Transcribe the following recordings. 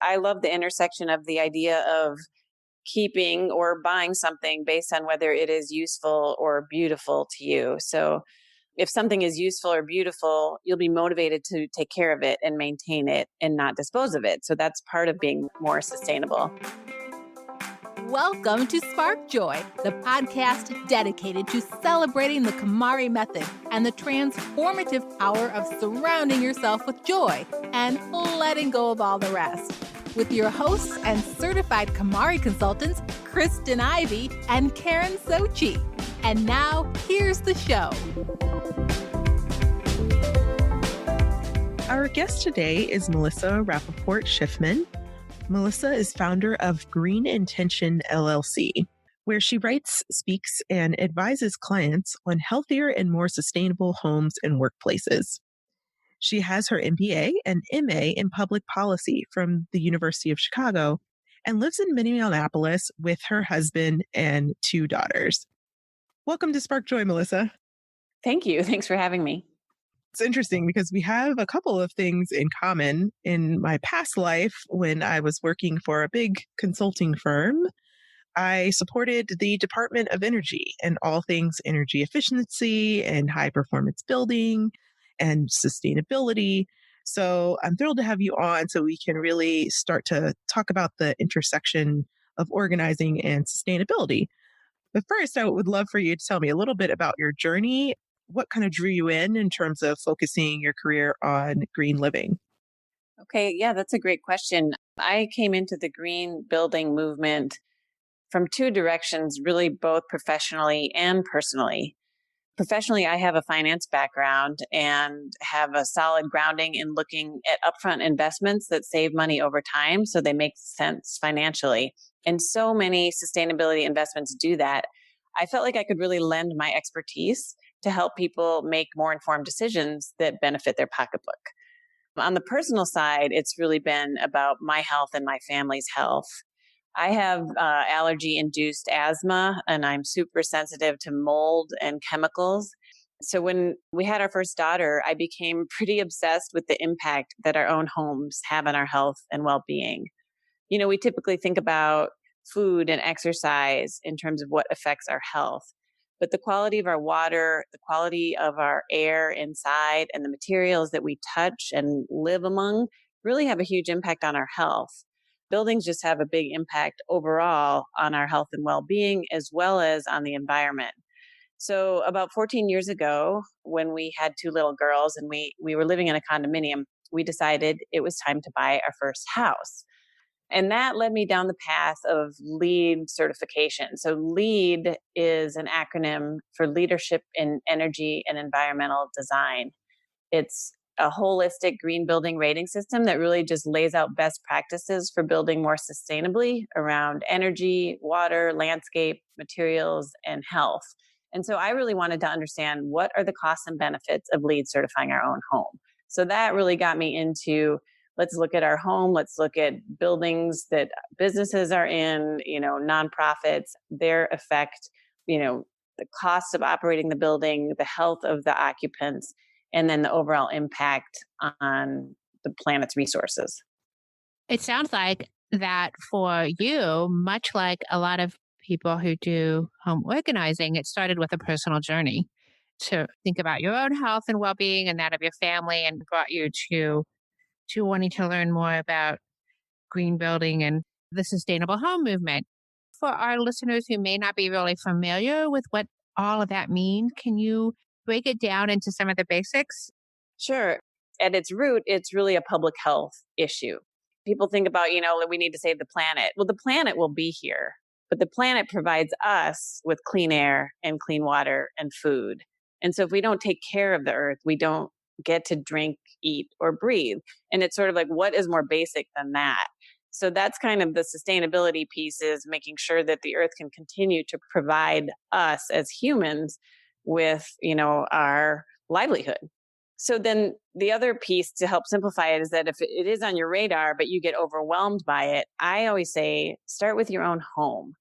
I love the intersection of the idea of keeping or buying something based on whether it is useful or beautiful to you. So if something is useful or beautiful, you'll be motivated to take care of it and maintain it and not dispose of it. So that's part of being more sustainable. Welcome to Spark Joy, the podcast dedicated to celebrating the KonMari method and the transformative power of surrounding yourself with joy and letting go of all the rest. With your hosts and certified KonMari consultants, Kristen Ivy and Karen Sochi. And now, here's the show. Our guest today is Melissa Rappaport Schifman. Melissa is founder of Green Intention LLC, where she writes, speaks, and advises clients on healthier and more sustainable homes and workplaces. She has her MBA and MA in public policy from the University of Chicago and lives in Minneapolis with her husband and 2 daughters. Welcome to Spark Joy, Melissa. Thank you. Thanks for having me. It's interesting because we have a couple of things in common. In my past life, when I was working for a big consulting firm, I supported the Department of Energy and all things energy efficiency and high performance building and sustainability. So I'm thrilled to have you on so we can really start to talk about the intersection of organizing and sustainability. But first, I would love for you to tell me a little bit about your journey. What kind of drew you in terms of focusing your career on green living? Okay, yeah, that's a great question. I came into the green building movement from 2 directions, really both professionally and personally. Professionally, I have a finance background and have a solid grounding in looking at upfront investments that save money over time so they make sense financially. And so many sustainability investments do that. I felt like I could really lend my expertise to help people make more informed decisions that benefit their pocketbook. On the personal side, it's really been about my health and my family's health. I have allergy-induced asthma, and I'm super sensitive to mold and chemicals. So when we had our first daughter, I became pretty obsessed with the impact that our own homes have on our health and well-being. You know, we typically think about food and exercise in terms of what affects our health. But the quality of our water, the quality of our air inside, and the materials that we touch and live among really have a huge impact on our health. Buildings just have a big impact overall on our health and well-being, as well as on the environment. So about 14 years ago, when we had 2 little girls and we were living in a condominium, we decided it was time to buy our first house. And that led me down the path of LEED certification. So LEED is an acronym for Leadership in Energy and Environmental Design. It's a holistic green building rating system that really just lays out best practices for building more sustainably around energy, water, landscape, materials, and health. And so I really wanted to understand what are the costs and benefits of LEED certifying our own home. So that really got me into, let's look at our home. Let's look at buildings that businesses are in, nonprofits, their effect, the cost of operating the building, the health of the occupants, and then the overall impact on the planet's resources. It sounds like that for you, much like a lot of people who do home organizing, it started with a personal journey to think about your own health and well-being and that of your family, and brought you to wanting to learn more about green building and the sustainable home movement. For our listeners who may not be really familiar with what all of that means, can you break it down into some of the basics? Sure. At its root, it's really a public health issue. People think about, we need to save the planet. Well, the planet will be here, but the planet provides us with clean air and clean water and food. And so if we don't take care of the earth, we don't get to drink, eat, or breathe. And it's sort of like, what is more basic than that? So that's kind of the sustainability piece, is making sure that the earth can continue to provide us as humans with, our livelihood. So then the other piece to help simplify it is that if it is on your radar, but you get overwhelmed by it, I always say, start with your own home.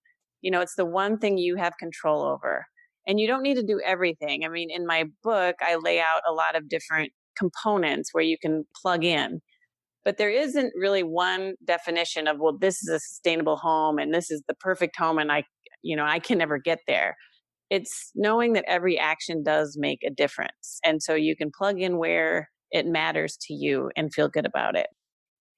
It's the one thing you have control over. And you don't need to do everything. I mean, in my book, I lay out a lot of different components where you can plug in. But there isn't really one definition of, well, this is a sustainable home and this is the perfect home and I can never get there. It's knowing that every action does make a difference. And so you can plug in where it matters to you and feel good about it.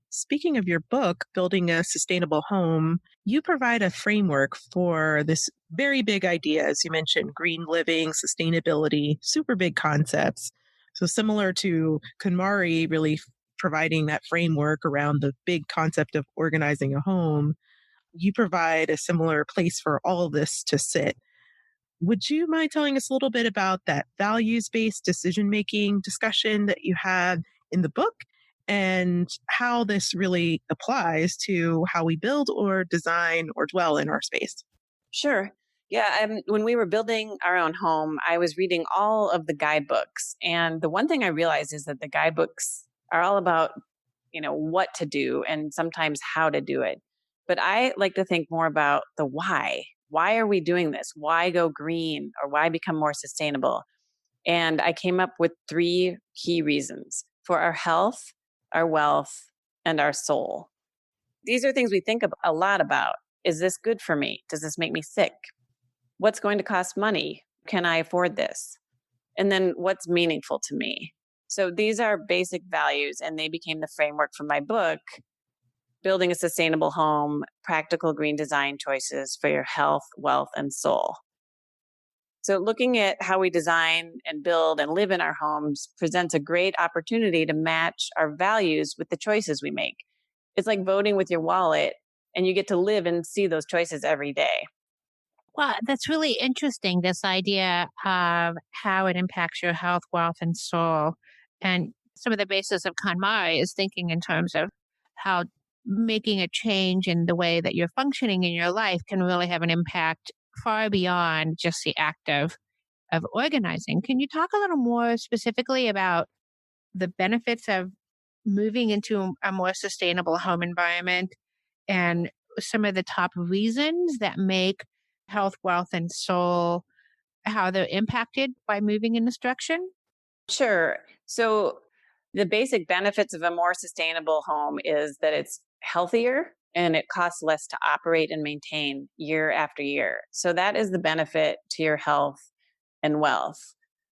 Speaking of your book, Building a Sustainable Home, you provide a framework for this very big idea. As you mentioned, green living, sustainability, super big concepts. So similar to KonMari really providing that framework around the big concept of organizing a home, you provide a similar place for all of this to sit. Would you mind telling us a little bit about that values-based decision-making discussion that you had in the book and how this really applies to how we build or design or dwell in our space? Sure. Yeah. When we were building our own home, I was reading all of the guidebooks. And the one thing I realized is that the guidebooks are all about, what to do and sometimes how to do it. But I like to think more about the why. Why are we doing this? Why go green or why become more sustainable? And I came up with three key reasons for our health, our wealth, and our soul. These are things we think a lot about. Is this good for me? Does this make me sick? What's going to cost money? Can I afford this? And then what's meaningful to me? So these are basic values, and they became the framework for my book, Building a Sustainable Home, Practical Green Design Choices for Your Health, Wealth, and Soul. So looking at how we design and build and live in our homes presents a great opportunity to match our values with the choices we make. It's like voting with your wallet, and you get to live and see those choices every day. Well, that's really interesting, this idea of how it impacts your health, wealth, and soul. And some of the basis of KonMari is thinking in terms of how making a change in the way that you're functioning in your life can really have an impact far beyond just the act of organizing. Can you talk a little more specifically about the benefits of moving into a more sustainable home environment and some of the top reasons that make health, wealth, and soul, how they're impacted by moving in this direction? Sure. So the basic benefits of a more sustainable home is that it's healthier and it costs less to operate and maintain year after year. So that is the benefit to your health and wealth.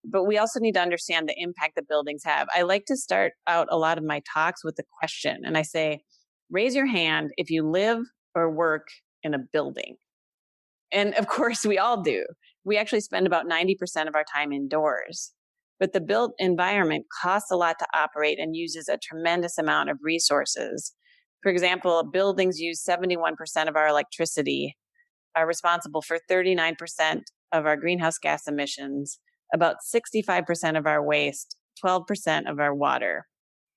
But we also need to understand the impact that buildings have. I like to start out a lot of my talks with a question, and I say, raise your hand if you live or work in a building. And of course, we all do. We actually spend about 90% of our time indoors. But the built environment costs a lot to operate and uses a tremendous amount of resources. For example, buildings use 71% of our electricity, are responsible for 39% of our greenhouse gas emissions, about 65% of our waste, 12% of our water.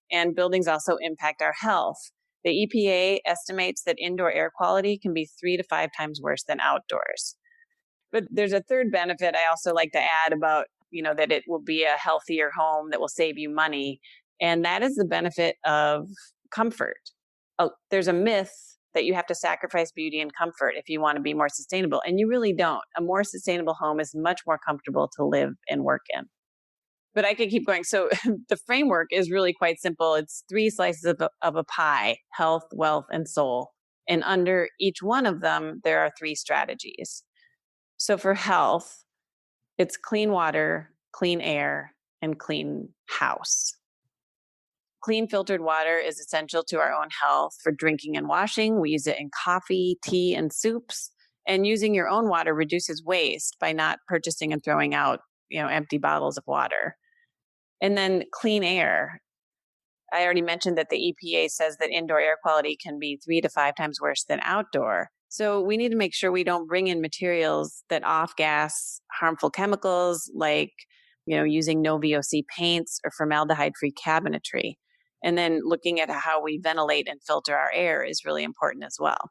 And buildings also impact our health. The EPA estimates that indoor air quality can be 3 to 5 times worse than outdoors. But there's a third benefit I also like to add about, that it will be a healthier home that will save you money. And that is the benefit of comfort. There's a myth that you have to sacrifice beauty and comfort if you want to be more sustainable. And you really don't. A more sustainable home is much more comfortable to live and work in. But I could keep going. So the framework is really quite simple. It's three slices of a pie: health, wealth, and soul. And under each one of them, there are three strategies. So for health, it's clean water, clean air, and clean house. Clean filtered water is essential to our own health for drinking and washing. We use it in coffee, tea, and soups. And using your own water reduces waste by not purchasing and throwing out, empty bottles of water. And then clean air. I already mentioned that the EPA says that indoor air quality can be 3 to 5 times worse than outdoor. So we need to make sure we don't bring in materials that off-gas harmful chemicals like, using no VOC paints or formaldehyde-free cabinetry. And then looking at how we ventilate and filter our air is really important as well.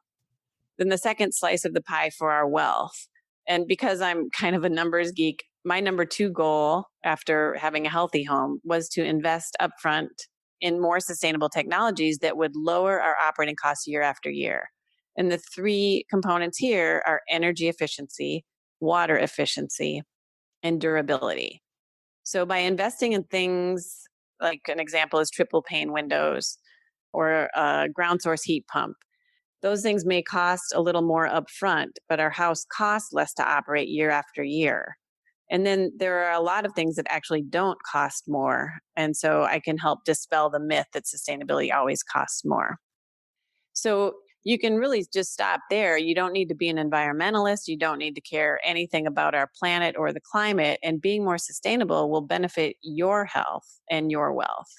Then the second slice of the pie for our wealth. And because I'm kind of a numbers geek, my number 2 goal after having a healthy home was to invest upfront in more sustainable technologies that would lower our operating costs year after year. And the 3 components here are energy efficiency, water efficiency, and durability. So by investing in things like, an example is triple pane windows, or a ground source heat pump. Those things may cost a little more upfront, but our house costs less to operate year after year. And then there are a lot of things that actually don't cost more. And so I can help dispel the myth that sustainability always costs more. So you can really just stop there. You don't need to be an environmentalist. You don't need to care anything about our planet or the climate. And being more sustainable will benefit your health and your wealth.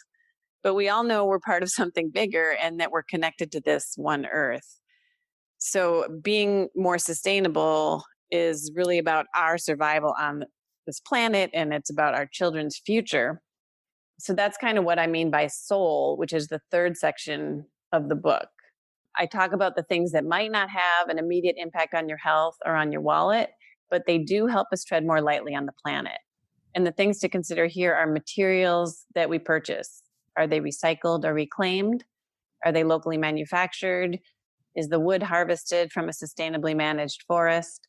But we all know we're part of something bigger and that we're connected to this one earth. So being more sustainable is really about our survival on this planet, and it's about our children's future. So that's kind of what I mean by soul, which is the third section of the book. I talk about the things that might not have an immediate impact on your health or on your wallet, but they do help us tread more lightly on the planet. And the things to consider here are materials that we purchase. Are they recycled or reclaimed? Are they locally manufactured? Is the wood harvested from a sustainably managed forest?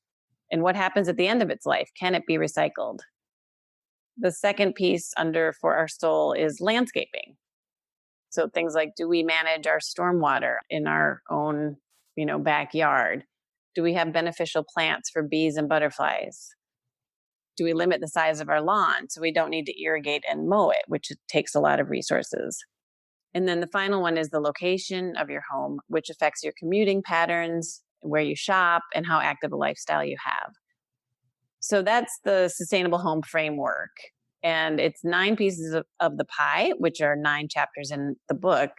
And what happens at the end of its life? Can it be recycled? The second piece under for our soul is landscaping. So things like, do we manage our stormwater in our own, backyard? Do we have beneficial plants for bees and butterflies? Do we limit the size of our lawn so we don't need to irrigate and mow it, which takes a lot of resources? And then the final one is the location of your home, which affects your commuting patterns, where you shop, and how active a lifestyle you have. So that's the sustainable home framework. And it's 9 pieces of the pie, which are 9 chapters in the book.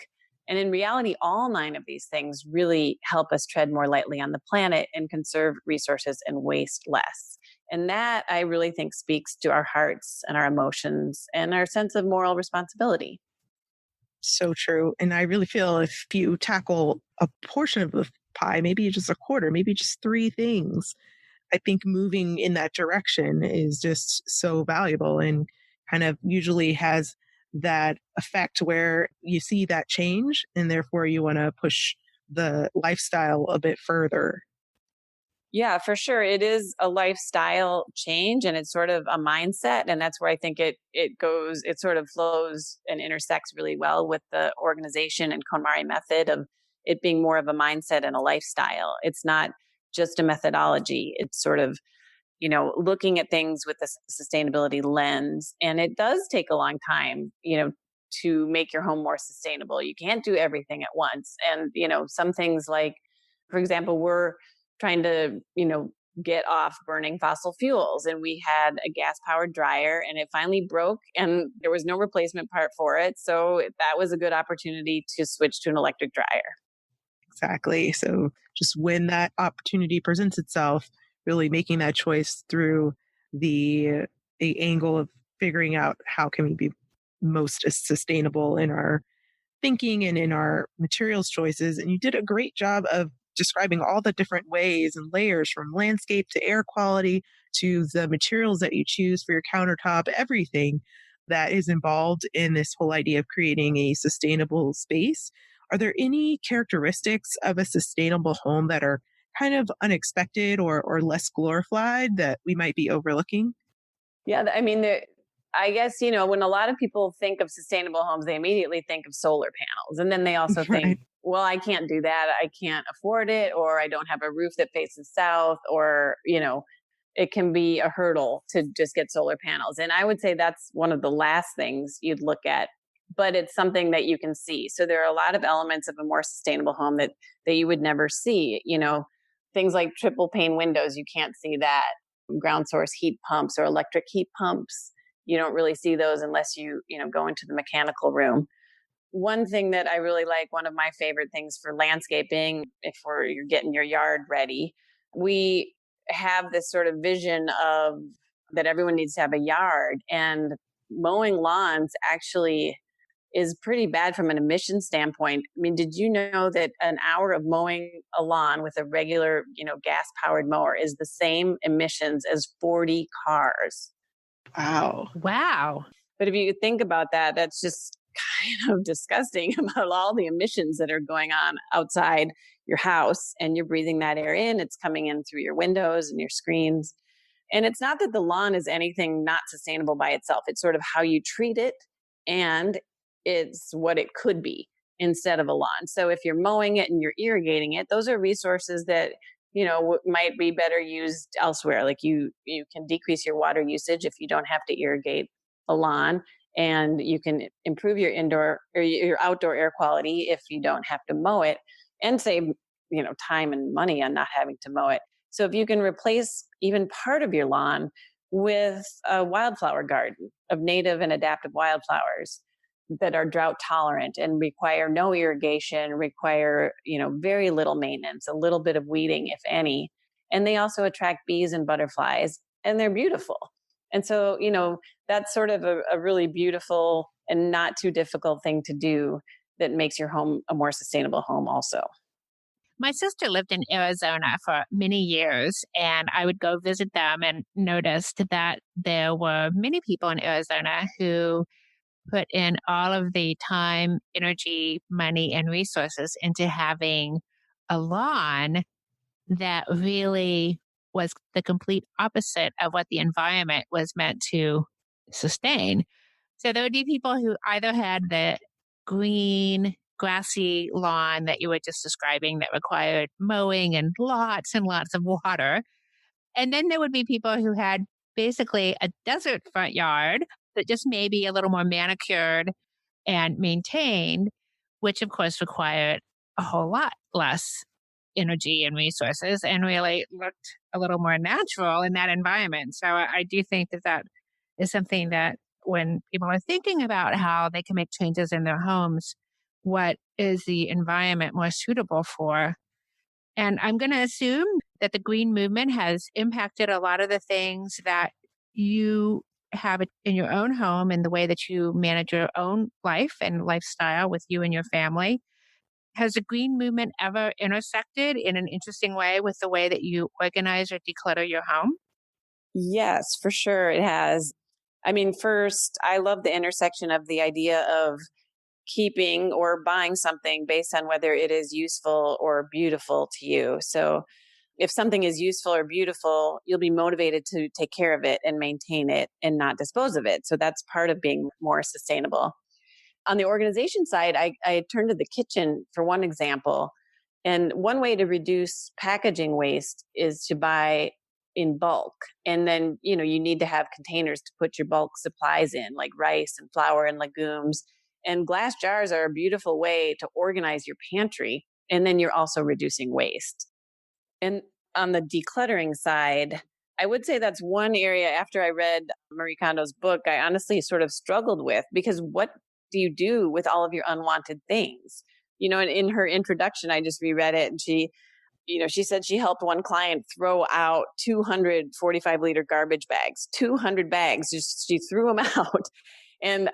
And in reality, all 9 of these things really help us tread more lightly on the planet and conserve resources and waste less. And that I really think speaks to our hearts and our emotions and our sense of moral responsibility. So true. And I really feel if you tackle a portion of the pie, maybe just a quarter, maybe just 3 things, I think moving in that direction is just so valuable and kind of usually has that effect where you see that change and therefore you want to push the lifestyle a bit further. Yeah, for sure. It is a lifestyle change and it's sort of a mindset. And that's where I think it sort of flows and intersects really well with the organization and KonMari method of it being more of a mindset and a lifestyle. It's not just a methodology. It's sort of, looking at things with a sustainability lens. And it does take a long time, to make your home more sustainable. You can't do everything at once. And, some things like, for example, we're trying to, get off burning fossil fuels. And we had a gas powered dryer and it finally broke and there was no replacement part for it. So that was a good opportunity to switch to an electric dryer. Exactly. So just when that opportunity presents itself, really making that choice through the angle of figuring out how can we be most sustainable in our thinking and in our materials choices. And you did a great job of describing all the different ways and layers from landscape to air quality to the materials that you choose for your countertop, everything that is involved in this whole idea of creating a sustainable space. Are there any characteristics of a sustainable home that are kind of unexpected or less glorified that we might be overlooking? Yeah, I mean, I guess, when a lot of people think of sustainable homes, they immediately think of solar panels. And then they also Right. think, well, I can't do that. I can't afford it, or I don't have a roof that faces south, or, it can be a hurdle to just get solar panels. And I would say that's one of the last things you'd look at, but it's something that you can see. So there are a lot of elements of a more sustainable home that you would never see, things like triple pane windows. You can't see that. Ground source heat pumps or electric heat pumps. You don't really see those unless you go into the mechanical room. One thing that I really like, one of my favorite things for landscaping, if you're getting your yard ready, we have this sort of vision of that everyone needs to have a yard, and mowing lawns actually is pretty bad from an emission standpoint. I mean, did you know that an hour of mowing a lawn with a regular, gas powered mower is the same emissions as 40 cars? Wow. Wow. But if you think about that, that's just kind of disgusting about all the emissions that are going on outside your house, and you're breathing that air in. It's coming in through your windows and your screens. And it's not that the lawn is anything not sustainable by itself. It's sort of how you treat it, and it's what it could be. instead of a lawn. So if you're mowing it and you're irrigating it, those are resources that might be better used elsewhere. Like you can decrease your water usage if you don't have to irrigate a lawn, and you can improve your indoor or your outdoor air quality if you don't have to mow it, and save time and money on not having to mow it. So if you can replace even part of your lawn with a wildflower garden of native and adaptive wildflowers that are drought tolerant and require no irrigation, require, very little maintenance, a little bit of weeding, if any. And they also attract bees and butterflies, and they're beautiful. And so, that's sort of a really beautiful and not too difficult thing to do that makes your home a more sustainable home also. My sister lived in Arizona for many years, and I would go visit them and noticed that there were many people in Arizona who put in all of the time, energy, money, and resources into having a lawn that really was the complete opposite of what the environment was meant to sustain. So there would be people who either had the green, grassy lawn that you were just describing that required mowing and lots of water. And then there would be people who had basically a desert front yard that just maybe a little more manicured and maintained, which of course required a whole lot less energy and resources and really looked a little more natural in that environment. So I do think that that is something that when people are thinking about how they can make changes in their homes, what is the environment more suitable for? And I'm going to assume that the green movement has impacted a lot of the things that you have in your own home and the way that you manage your own life and lifestyle with you and your family. Has the green movement ever intersected in an interesting way with the way that you organize or declutter your home? Yes, for sure it has. I mean, first, I love the intersection of the idea of keeping or buying something based on whether it is useful or beautiful to you. So if something is useful or beautiful, you'll be motivated to take care of it and maintain it and not dispose of it. So that's part of being more sustainable. On the organization side, I turned to the kitchen for one example. And one way to reduce packaging waste is to buy in bulk. And then, you need to have containers to put your bulk supplies in, like rice and flour and legumes. And glass jars are a beautiful way to organize your pantry. And then you're also reducing waste. And on the decluttering side, I would say that's one area after I read Marie Kondo's book, I honestly sort of struggled with, because what do you do with all of your unwanted things? And in her introduction, I just reread it, and she said she helped one client throw out 245-liter garbage bags, 200 bags. Just she threw them out. And,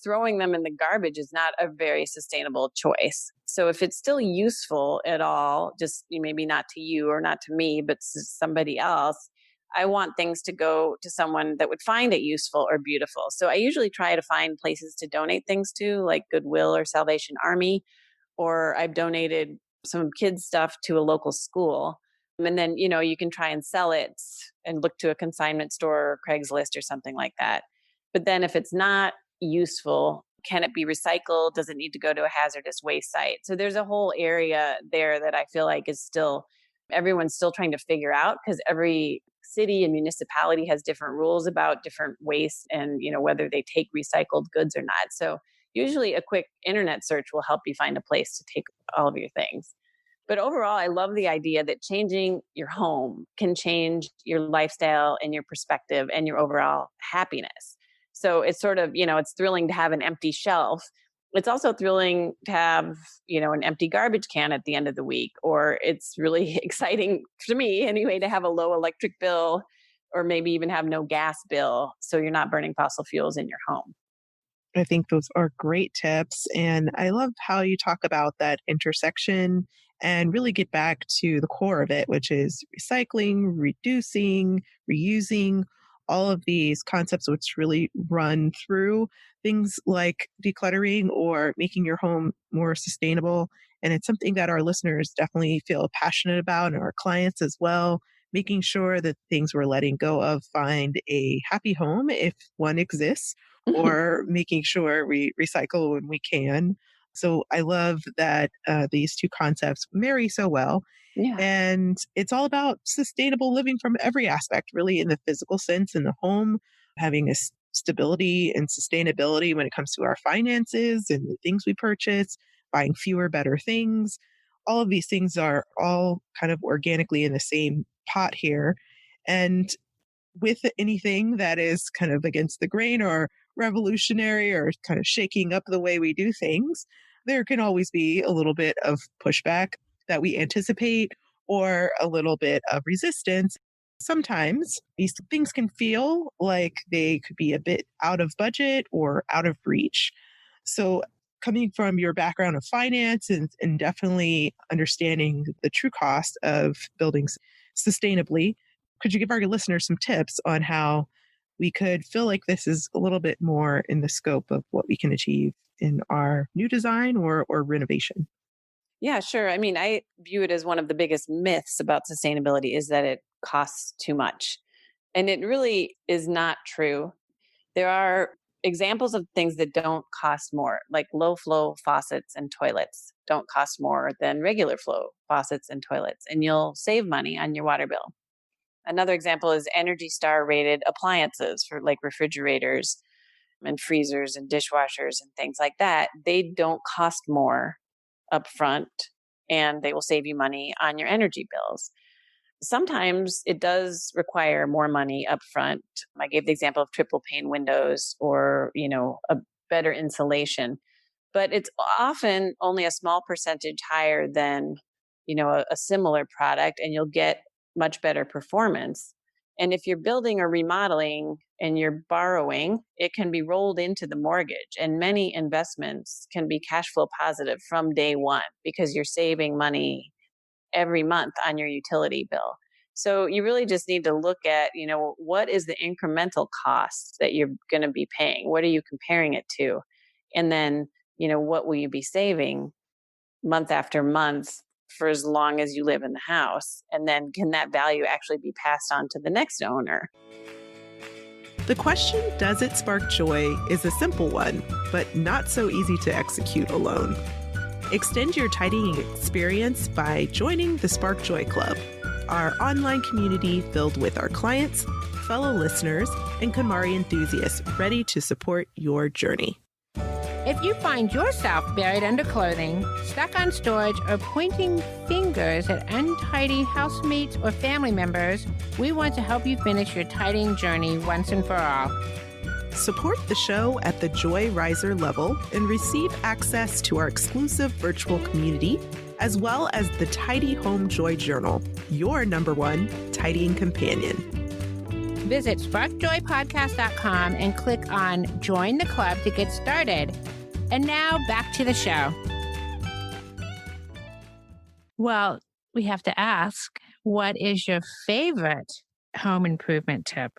throwing them in the garbage is not a very sustainable choice. So if it's still useful at all, just maybe not to you or not to me, but to somebody else, I want things to go to someone that would find it useful or beautiful. So I usually try to find places to donate things to, like Goodwill or Salvation Army, or I've donated some kids' stuff to a local school. And then, you can try and sell it and look to a consignment store or Craigslist or something like that. But then if it's not useful, can it be recycled? Does it need to go to a hazardous waste site? So there's a whole area there that I feel like is still, everyone's still trying to figure out, because every city and municipality has different rules about different waste and, whether they take recycled goods or not. So usually a quick internet search will help you find a place to take all of your things. But overall, I love the idea that changing your home can change your lifestyle and your perspective and your overall happiness. So it's sort of, it's thrilling to have an empty shelf. It's also thrilling to have, an empty garbage can at the end of the week, or it's really exciting to me anyway to have a low electric bill, or maybe even have no gas bill. So you're not burning fossil fuels in your home. I think those are great tips. And I love how you talk about that intersection and really get back to the core of it, which is recycling, reducing, reusing, all of these concepts which really run through things like decluttering or making your home more sustainable. And it's something that our listeners definitely feel passionate about, and our clients as well, making sure that things we're letting go of find a happy home if one exists, or making sure we recycle when we can. So I love that these two concepts marry so well. Yeah. And it's all about sustainable living from every aspect, really, in the physical sense, in the home, having a stability and sustainability when it comes to our finances and the things we purchase, buying fewer, better things. All of these things are all kind of organically in the same pot here. And with anything that is kind of against the grain or revolutionary or kind of shaking up the way we do things, there can always be a little bit of pushback that we anticipate or a little bit of resistance. Sometimes these things can feel like they could be a bit out of budget or out of reach. So, coming from your background of finance and definitely understanding the true cost of building sustainably, could you give our listeners some tips on how we could feel like this is a little bit more in the scope of what we can achieve in our new design or renovation? Yeah, sure. I mean, I view it as one of the biggest myths about sustainability is that it costs too much. And it really is not true. There are examples of things that don't cost more, like low flow faucets and toilets don't cost more than regular flow faucets and toilets, and you'll save money on your water bill. Another example is Energy Star rated appliances for like refrigerators and freezers and dishwashers and things like that. They don't cost more upfront and they will save you money on your energy bills. Sometimes it does require more money upfront. I gave the example of triple pane windows or, a better insulation, but it's often only a small percentage higher than, a similar product, and you'll get much better performance. And if you're building or remodeling and you're borrowing, it can be rolled into the mortgage. And many investments can be cash flow positive from day one because you're saving money every month on your utility bill. So you really just need to look at, what is the incremental cost that you're going to be paying? What are you comparing it to? And then, what will you be saving month after month for as long as you live in the house? And then can that value actually be passed on to the next owner? The question, does it spark joy, is a simple one, but not so easy to execute alone. Extend your tidying experience by joining the Spark Joy Club, our online community filled with our clients, fellow listeners, and KonMari enthusiasts ready to support your journey. If you find yourself buried under clothing, stuck on storage, or pointing fingers at untidy housemates or family members, we want to help you finish your tidying journey once and for all. Support the show at the Joy Riser level and receive access to our exclusive virtual community, as well as the Tidy Home Joy Journal, your #1 tidying companion. Visit sparkjoypodcast.com and click on Join the Club to get started. And now back to the show. Well, we have to ask, what is your favorite home improvement tip?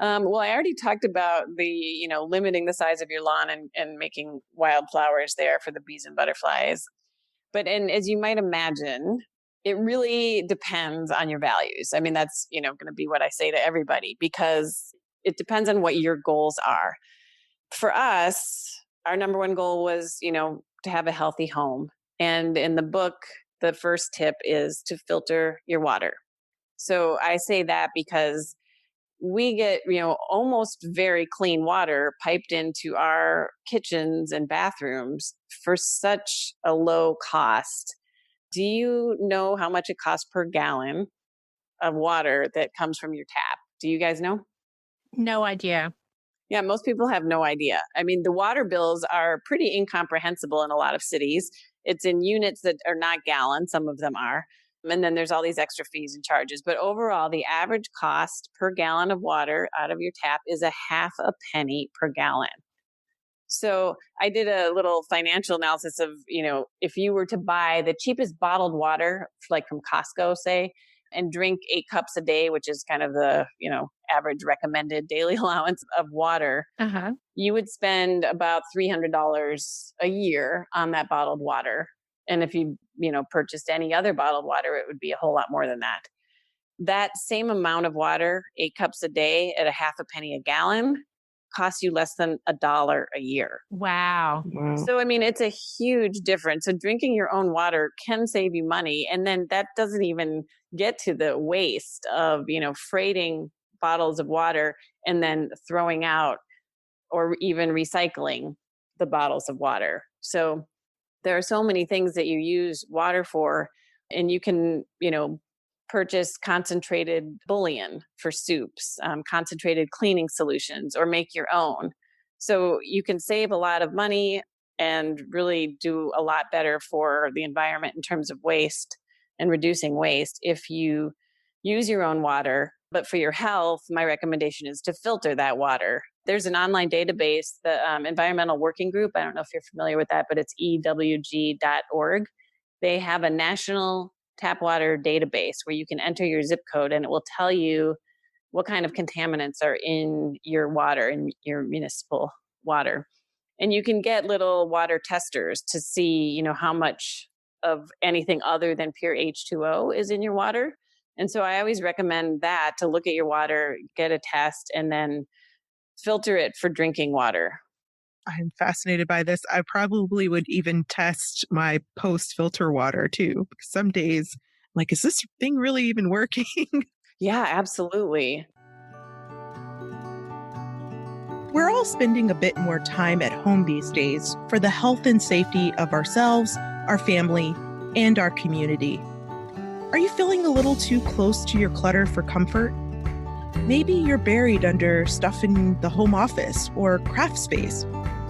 Well, I already talked about the, limiting the size of your lawn and making wildflowers there for the bees and butterflies. And as you might imagine, it really depends on your values. I mean, that's, going to be what I say to everybody because it depends on what your goals are. For us, our #1 goal was, to have a healthy home. And in the book, the first tip is to filter your water. So I say that because we get, almost very clean water piped into our kitchens and bathrooms for such a low cost. Do you know how much it costs per gallon of water that comes from your tap? Do you guys know? No idea. Yeah, most people have no idea. I mean, the water bills are pretty incomprehensible in a lot of cities. It's in units that are not gallons, some of them are. And then there's all these extra fees and charges. But overall, the average cost per gallon of water out of your tap is a half a penny per gallon. So I did a little financial analysis of, if you were to buy the cheapest bottled water, like from Costco, say, and drink 8 cups a day, which is kind of the, average recommended daily allowance of water, you would spend about $300 a year on that bottled water. And if you, purchased any other bottled water, it would be a whole lot more than that. That same amount of water, 8 cups a day at a half a penny a gallon, costs you less than $1 a year. Wow. Wow. So, I mean, it's a huge difference. So drinking your own water can save you money. And then that doesn't even get to the waste of, freighting bottles of water and then throwing out or even recycling the bottles of water. So there are so many things that you use water for, and you can, purchase concentrated bouillon for soups, concentrated cleaning solutions, or make your own. So you can save a lot of money and really do a lot better for the environment in terms of waste and reducing waste if you use your own water. But for your health, my recommendation is to filter that water. There's an online database, the Environmental Working Group. I don't know if you're familiar with that, but it's ewg.org. They have a national tap water database where you can enter your zip code and it will tell you what kind of contaminants are in your water, in your municipal water. And you can get little water testers to see, how much of anything other than pure H2O is in your water. And so I always recommend that, to look at your water, get a test, and then filter it for drinking water. I'm fascinated by this. I probably would even test my post filter water too. Because some days, I'm like, is this thing really even working? Yeah, absolutely. We're all spending a bit more time at home these days for the health and safety of ourselves, our family, and our community. Are you feeling a little too close to your clutter for comfort? Maybe you're buried under stuff in the home office or craft space,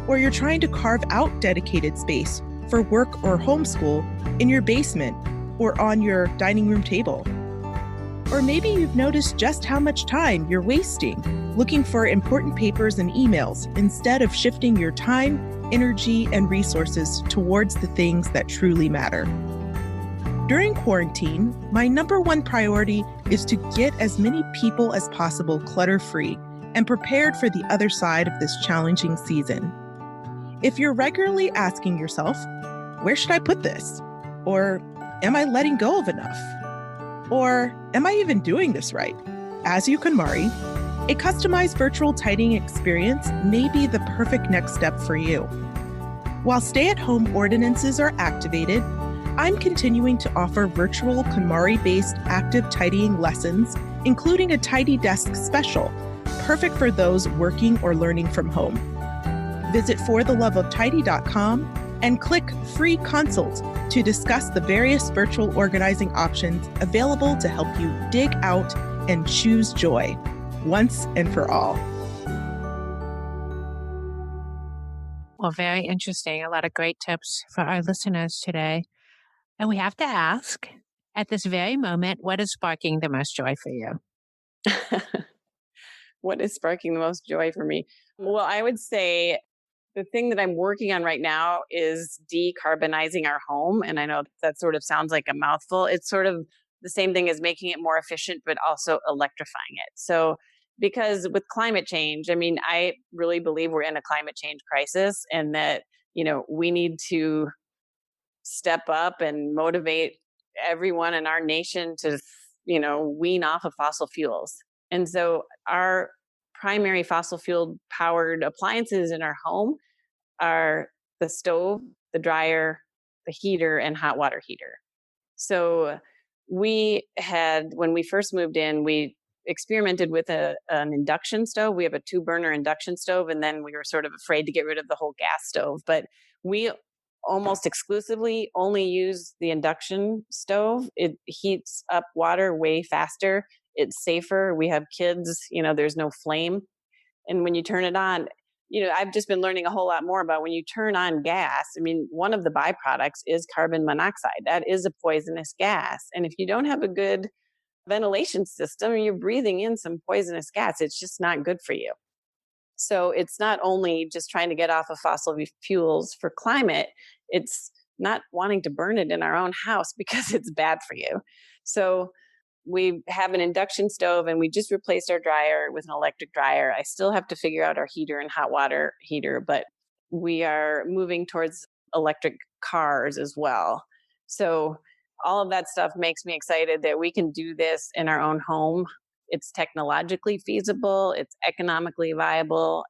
or you're trying to carve out dedicated space for work or homeschool in your basement or on your dining room table. Or maybe you've noticed just how much time you're wasting looking for important papers and emails instead of shifting your time, energy, and resources towards the things that truly matter. During quarantine, my number one priority is to get as many people as possible clutter-free and prepared for the other side of this challenging season. If you're regularly asking yourself, where should I put this? Or am I letting go of enough? Or am I even doing this right? As you KonMari, a customized virtual tidying experience may be the perfect next step for you. While stay-at-home ordinances are activated, I'm continuing to offer virtual KonMari-based active tidying lessons, including a Tidy Desk special, perfect for those working or learning from home. Visit fortheloveoftidy.com and click Free Consult to discuss the various virtual organizing options available to help you dig out and choose joy, once and for all. Well, very interesting. A lot of great tips for our listeners today. And we have to ask, at this very moment, what is sparking the most joy for you? What is sparking the most joy for me? Well, I would say the thing that I'm working on right now is decarbonizing our home. And I know that sort of sounds like a mouthful. It's sort of the same thing as making it more efficient, but also electrifying it. So, because with climate change, I mean, I really believe we're in a climate change crisis, and that, we need to step up and motivate everyone in our nation to, wean off of fossil fuels. And so our primary fossil fuel powered appliances in our home are the stove, the dryer, the heater, and hot water heater. So when we first moved in, we experimented with an induction stove. We have a 2-burner induction stove, and then we were sort of afraid to get rid of the whole gas stove. But we almost exclusively only use the induction stove. It heats up water way faster. It's safer. We have kids, there's no flame. And when you turn it on, I've just been learning a whole lot more about when you turn on gas. I mean, one of the byproducts is carbon monoxide. That is a poisonous gas. And if you don't have a good ventilation system, you're breathing in some poisonous gas. It's just not good for you. So it's not only just trying to get off of fossil fuels for climate, it's not wanting to burn it in our own house because it's bad for you. So we have an induction stove, and we just replaced our dryer with an electric dryer. I still have to figure out our heater and hot water heater, but we are moving towards electric cars as well. So all of that stuff makes me excited that we can do this in our own home. It's technologically feasible. It's economically viable.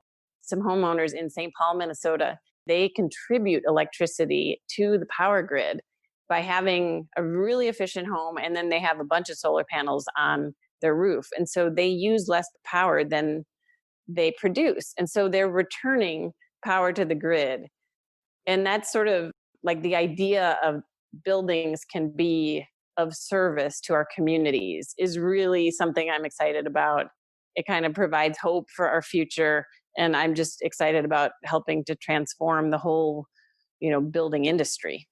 some homeowners in St. Paul, Minnesota. They contribute electricity to the power grid by having a really efficient home, and then they have a bunch of solar panels on their roof. And so they use less power than they produce. And so they're returning power to the grid. And that's sort of like the idea of buildings can be of service to our communities is really something I'm excited about. It kind of provides hope for our future. And I'm just excited about helping to transform the whole, building industry.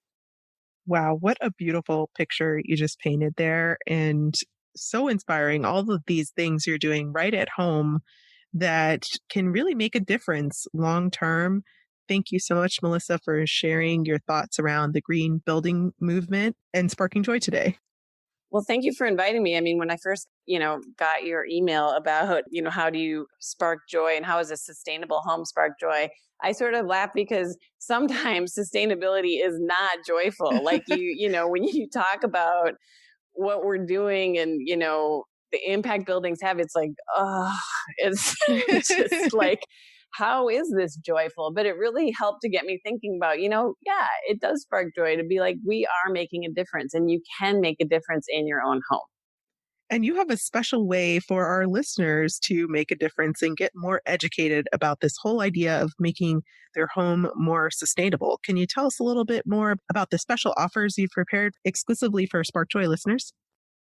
Wow, what a beautiful picture you just painted there. And so inspiring. All of these things you're doing right at home that can really make a difference long term. Thank you so much, Melissa, for sharing your thoughts around the green building movement and sparking joy today. Well, thank you for inviting me. I mean, when I first, got your email about, how do you spark joy and how is a sustainable home spark joy? I sort of laugh because sometimes sustainability is not joyful. Like when you talk about what we're doing and, the impact buildings have, it's like, oh, it's just like, how is this joyful? But it really helped to get me thinking about, yeah, it does spark joy to be like, we are making a difference and you can make a difference in your own home. And you have a special way for our listeners to make a difference and get more educated about this whole idea of making their home more sustainable. Can you tell us a little bit more about the special offers you've prepared exclusively for Spark Joy listeners?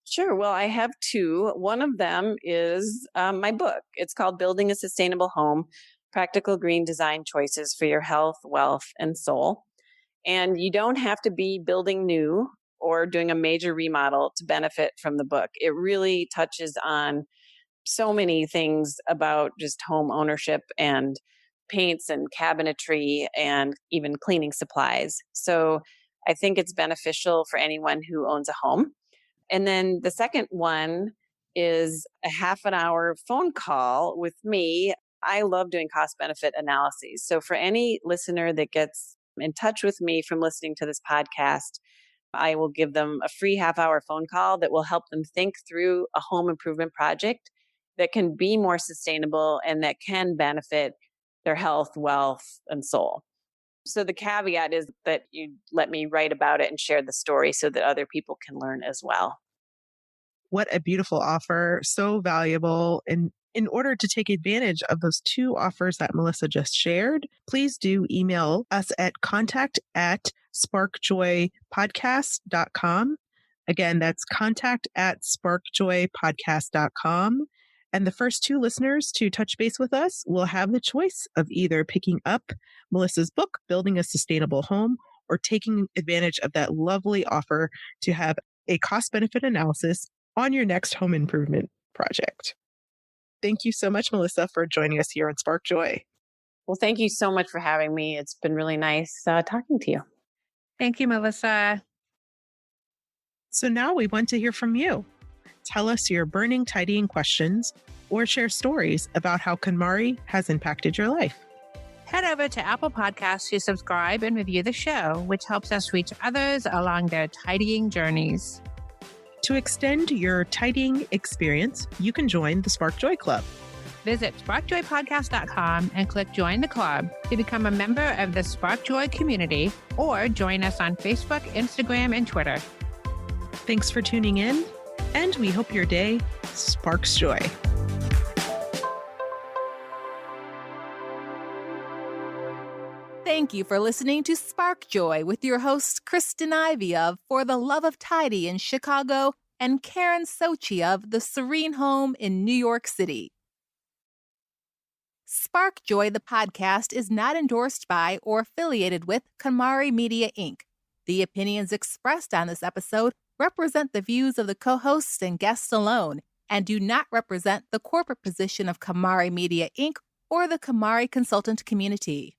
Sure. Well, I have two. One of them is my book. It's called Building a Sustainable Home, Practical Green Design Choices for Your Health, Wealth, and Soul. And you don't have to be building new or doing a major remodel to benefit from the book. It really touches on so many things about just home ownership and paints and cabinetry and even cleaning supplies. So I think it's beneficial for anyone who owns a home. And then the second one is a half an hour phone call with me. I love doing cost benefit analyses. So for any listener that gets in touch with me from listening to this podcast, I will give them a free half-hour phone call that will help them think through a home improvement project that can be more sustainable and that can benefit their health, wealth, and soul. So the caveat is that you let me write about it and share the story so that other people can learn as well. What a beautiful offer. So valuable. And in order to take advantage of those two offers that Melissa just shared, please do email us at contact@sparkjoypodcast.com. Again, that's contact@sparkjoypodcast.com. And the first two listeners to touch base with us will have the choice of either picking up Melissa's book, Building a Sustainable Home, or taking advantage of that lovely offer to have a cost-benefit analysis on your next home improvement project. Thank you so much, Melissa, for joining us here on Spark Joy. Well, thank you so much for having me. It's been really nice talking to you. Thank you, Melissa. So now we want to hear from you. Tell us your burning tidying questions or share stories about how KonMari has impacted your life. Head over to Apple Podcasts to subscribe and review the show, which helps us reach others along their tidying journeys. To extend your tidying experience, you can join the Spark Joy Club. Visit sparkjoypodcast.com and click Join the Club to become a member of the Spark Joy community or join us on Facebook, Instagram, and Twitter. Thanks for tuning in, and we hope your day sparks joy. Thank you for listening to Spark Joy with your hosts Kristen Ivy of For the Love of Tidy in Chicago and Karen Sochi of The Serene Home in New York City. Spark Joy, the podcast, is not endorsed by or affiliated with KonMari Media, Inc. The opinions expressed on this episode represent the views of the co-hosts and guests alone and do not represent the corporate position of KonMari Media, Inc. or the KonMari consultant community.